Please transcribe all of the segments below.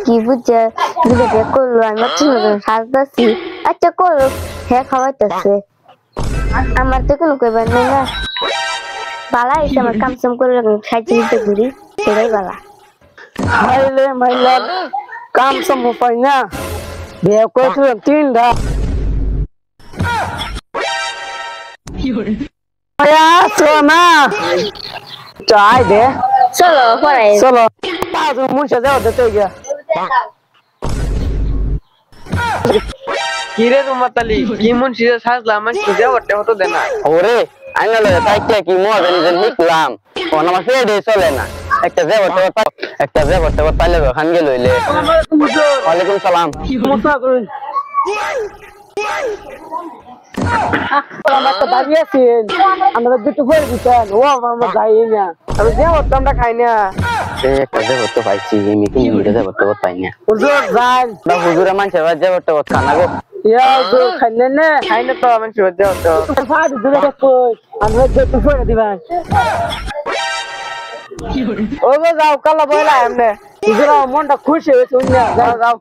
কি বুঝছে দুটো করলো আমি হচ্ছে সাজতেছি আচ্ছা করলো হ্যাঁ খাওয়াইতেছে আমার তো কোনো কইবার নেই না বালা এসে আমার কামসাম করে সাইকেলিতে ঘুরি সেটাই বালা হাইলে মাইলা কাম সাম পাই না বিয়ে করেছিলাম 3টা না চাই দে চলো পরে চলো পাঁচ মুন্সা যাও দেখতে গিয়া কিরে তোমার তালি কি মুন্সি সাজলাম আমার সুজা ওটা হতো দেনা ওরে আইনা লয়ে তাইকে কি মজা নিজে নিকলাম কোন আমার ফেডে চলে না একটা যে বটে পাইলে খান গেল হইলে ওয়ালাইকুম সালাম মুসা করুন আমরা তো দাঁড়িয়ে আছি আমরা দুটো করে দিতেন ও আমরা যাই না আমি যে ওটা আমরা খাই না একটা যে বটে পাইছি আমি কি মিলে যে বটে পাই না হুজুর যান না হুজুরে মানছে যে বটে খানা গো ইয়া হুজুর খাইলেন না খাই না তো আমি সুজা হতো ফাড়ি দূরে কই আমরা দুটো করে দিবেন ও গো যাও কালা বইলা এমনে হুজুর আমার মনটা খুশি হয়েছে উন্না যাও যাও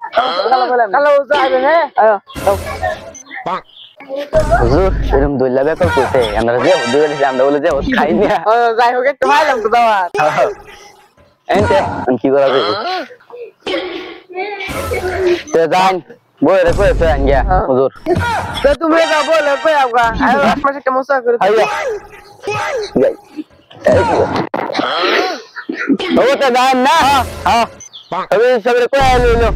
কালা বইলা কালো যাবে না আয়ো যাও হুজুর এরকম দুইলা বেকল কইতে আমরা যে হুজুরে দিছি আমরা বলে যে খাই না ও যাই হোক একটু ভাইলাম তো দাওয়াত এনতে কি করা যাবে তে যান বইরে কই তো আনগা হুজুর তো তুমি যাও বলে কই আমগা আয়ো মাসে একটা মুসা করে আইয়া যাই ওটা যান না হ্যাঁ তবে সবরে কই আইলো